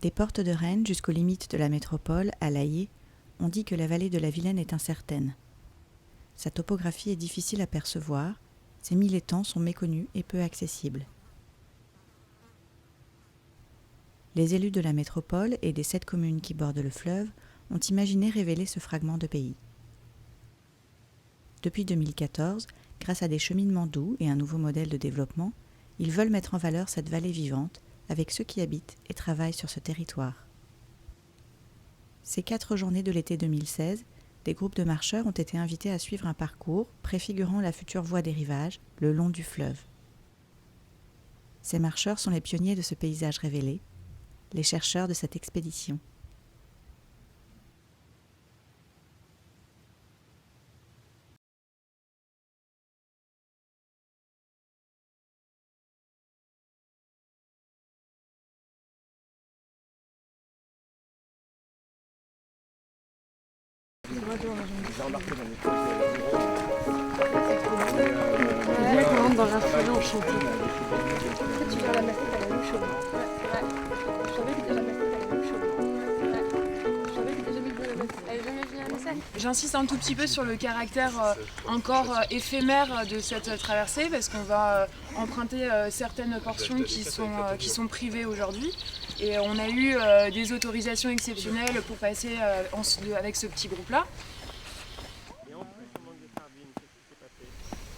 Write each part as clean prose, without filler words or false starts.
Des portes de Rennes jusqu'aux limites de la métropole, à La Haye, on dit que la vallée de la Vilaine est incertaine. Sa topographie est difficile à percevoir, ses 1000 étangs sont méconnus et peu accessibles. Les élus de la métropole et des 7 communes qui bordent le fleuve ont imaginé révéler ce fragment de pays. Depuis 2014, grâce à des cheminements doux et un nouveau modèle de développement, ils veulent mettre en valeur cette vallée vivante avec ceux qui habitent et travaillent sur ce territoire. Ces 4 journées de l'été 2016, des groupes de marcheurs ont été invités à suivre un parcours préfigurant la future voie des rivages le long du fleuve. Ces marcheurs sont les pionniers de ce paysage révélé, les chercheurs de cette expédition. On rentre dans la forêt enchantée. Tu viens la maquette à la même chose. Je savais que déjà la maquette à la même chose. Je savais que déjà jamais vu la maquette. Elle est jamais venue à la salle. J'insiste un tout petit peu sur le caractère encore éphémère de cette traversée parce qu'on va emprunter certaines portions qui sont privées aujourd'hui. Et on a eu des autorisations exceptionnelles pour passer avec ce petit groupe-là.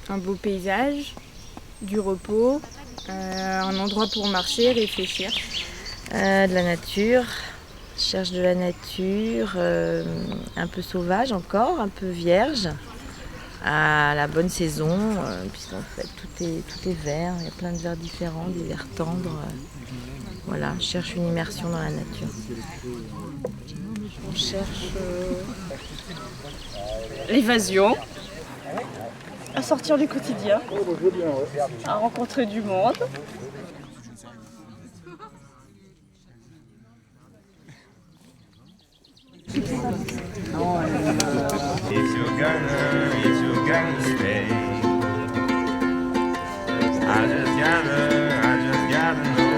Un beau paysage, du repos, un endroit pour marcher, réfléchir. De la nature, je cherche de la nature, un peu sauvage encore, un peu vierge, à la bonne saison, puisqu'en fait tout est vert, il y a plein de verts différents, des verts tendres. Voilà, je cherche une immersion dans la nature. On cherche l'évasion, à sortir du quotidien, à rencontrer du monde. If you're gonna stay, I just gotta know.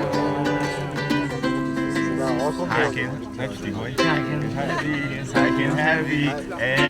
I can have it.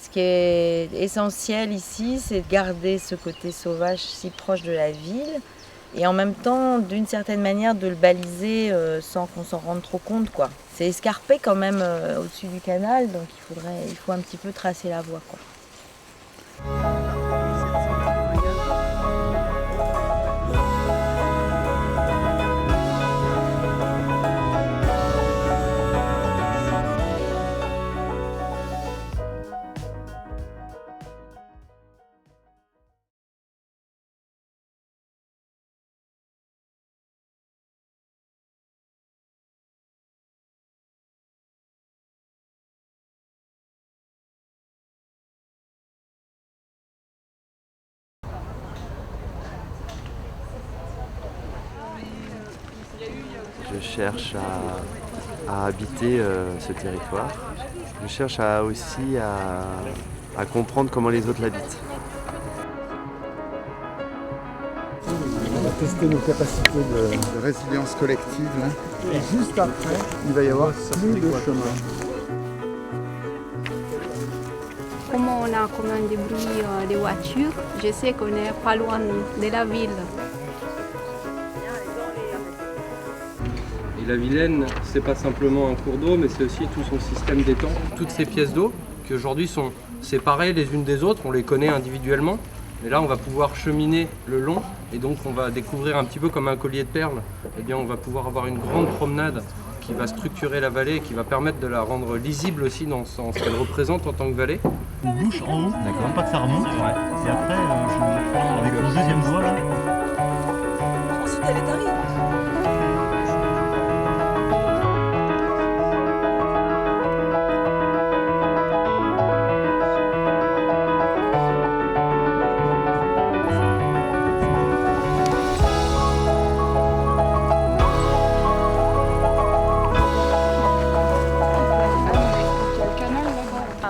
Ce qui est essentiel ici, c'est de garder ce côté sauvage si proche de la ville et en même temps, d'une certaine manière, de le baliser sans qu'on s'en rende trop compte, quoi. C'est escarpé quand même au-dessus du canal, donc il faut un petit peu tracer la voie, quoi. Je cherche à habiter ce territoire. Je cherche aussi à comprendre comment les autres l'habitent. On va tester nos capacités de résilience collective là. Et juste après, il va y avoir plus de chemin. Comme on a comme un bruit des voitures, je sais qu'on n'est pas loin de la ville. Et la Vilaine, c'est pas simplement un cours d'eau, mais c'est aussi tout son système d'étangs. Toutes ces pièces d'eau qui aujourd'hui sont séparées les unes des autres, on les connaît individuellement. Mais là, on va pouvoir cheminer le long et donc on va découvrir un petit peu comme un collier de perles. Eh bien, on va pouvoir avoir une grande promenade qui va structurer la vallée et qui va permettre de la rendre lisible aussi dans ce qu'elle représente en tant que vallée. On bouche en haut, d'accord, pas que ça remonte. Ouais. Et après, je prends avec une deuxième voie là. Ensuite, elle est arrivée.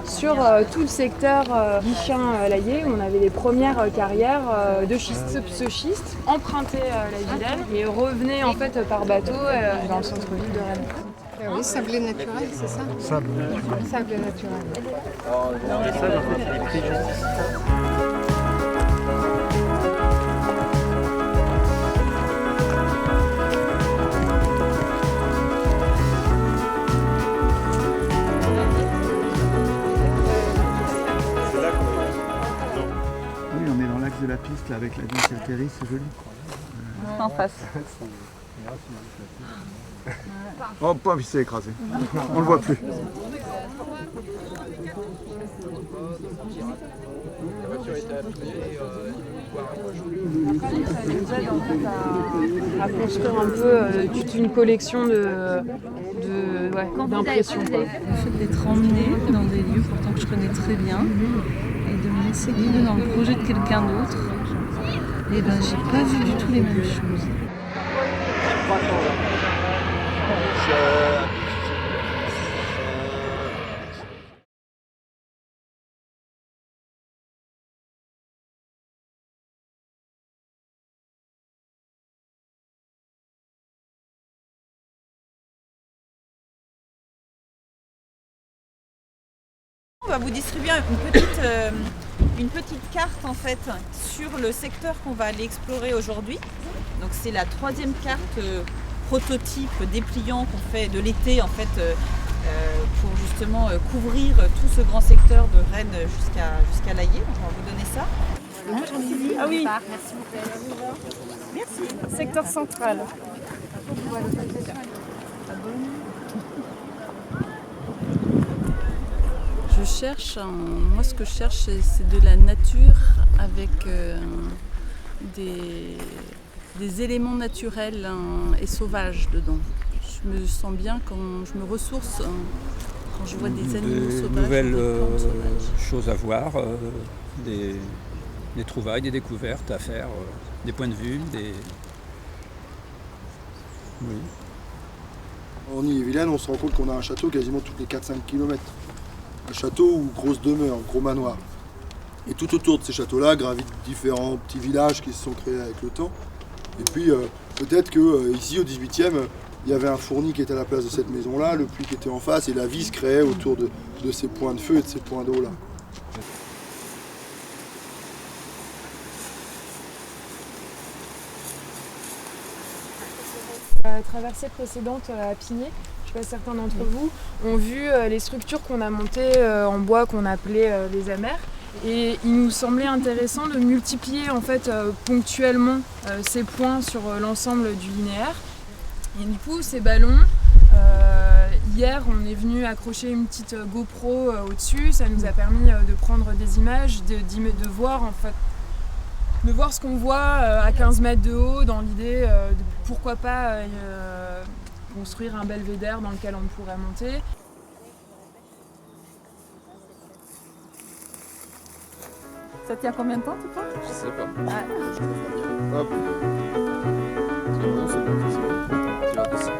Sur tout le secteur Guichin-Laillé, on avait les premières carrières de schiste. Ce schiste empruntait la Vilaine et revenait en fait par bateau dans le centre-ville de Rennes. Ah oui, sablé naturel, c'est ça? Sable naturel. Sable naturel. Oui, on est dans l'axe de la piste là, avec la Vinci Alteris, c'est joli. En face. Oh, pas, il s'est écrasé. On le voit plus. Ça nous aide en fait à construire un peu toute une collection d'impressions. Le fait d'être emmenée dans des lieux pourtant que je connais très bien et de me laisser guider dans le projet de quelqu'un d'autre, et ben j'ai pas vu du tout les mêmes choses. On va vous distribuer une petite carte en fait sur le secteur qu'on va aller explorer aujourd'hui. Donc c'est la troisième carte prototype dépliant qu'on fait de l'été en fait pour justement couvrir tout ce grand secteur de Rennes jusqu'à Laillé. Donc on va vous donner ça. Ah oui. Merci beaucoup. Merci. Secteur central. Je cherche, moi ce que je cherche c'est de la nature avec des éléments naturels et sauvages dedans. Je me sens bien quand je me ressource quand je vois des animaux sauvages. Des nouvelles choses à voir, des trouvailles, des découvertes à faire, des points de vue, Oui. En Ille-et-Vilaine, on se rend compte qu'on a un château quasiment tous les 4-5 km. Un château ou grosse demeure, gros manoir. Et tout autour de ces châteaux-là gravitent différents petits villages qui se sont créés avec le temps. Et puis peut-être que ici au 18e, il y avait un fourni qui était à la place de cette maison-là, le puits qui était en face, et la vie se créait autour de ces points de feu et de ces points d'eau-là. La traversée précédente à Pigné, je ne sais pas si certains d'entre vous ont vu les structures qu'on a montées en bois qu'on appelait les amers. Et il nous semblait intéressant de multiplier en fait ponctuellement ces points sur l'ensemble du linéaire. Et du coup, ces ballons, hier on est venu accrocher une petite GoPro au-dessus, ça nous a permis de prendre des images, de voir en fait, de voir ce qu'on voit à 15 mètres de haut dans l'idée de pourquoi pas construire un belvédère dans lequel on pourrait monter. Ça tient combien de temps tu penses? Je sais pas. Ah. Hop. C'est bon, c'est bon, c'est bon. Tu vas dessus.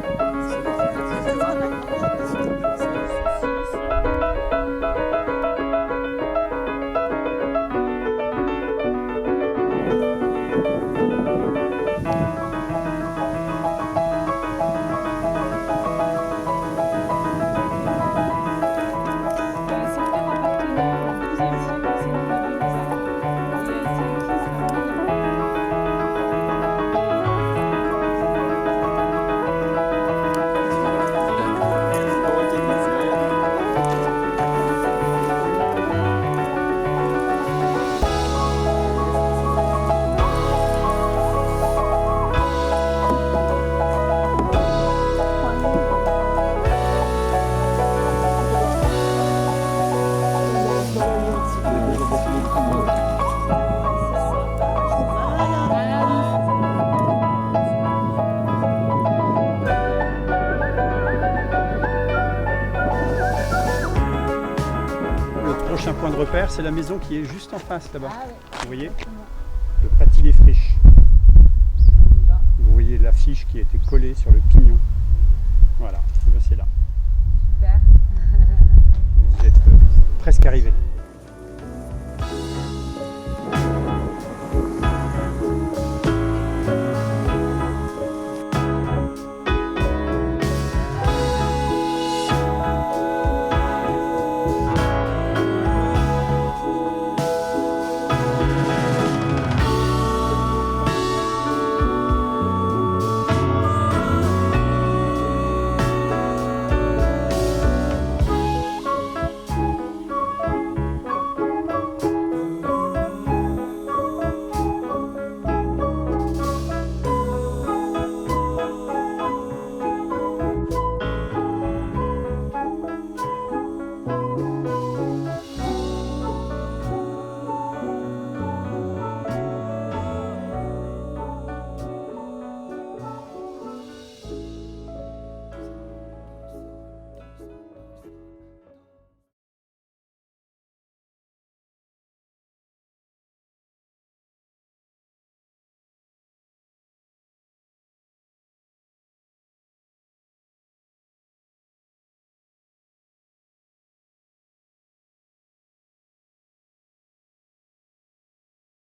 de repère, c'est la maison qui est juste en face là-bas. Vous voyez? Le Paty des Friches. Vous voyez l'affiche qui a été collée sur le pignon. Voilà, c'est là. Super. Vous êtes presque arrivé.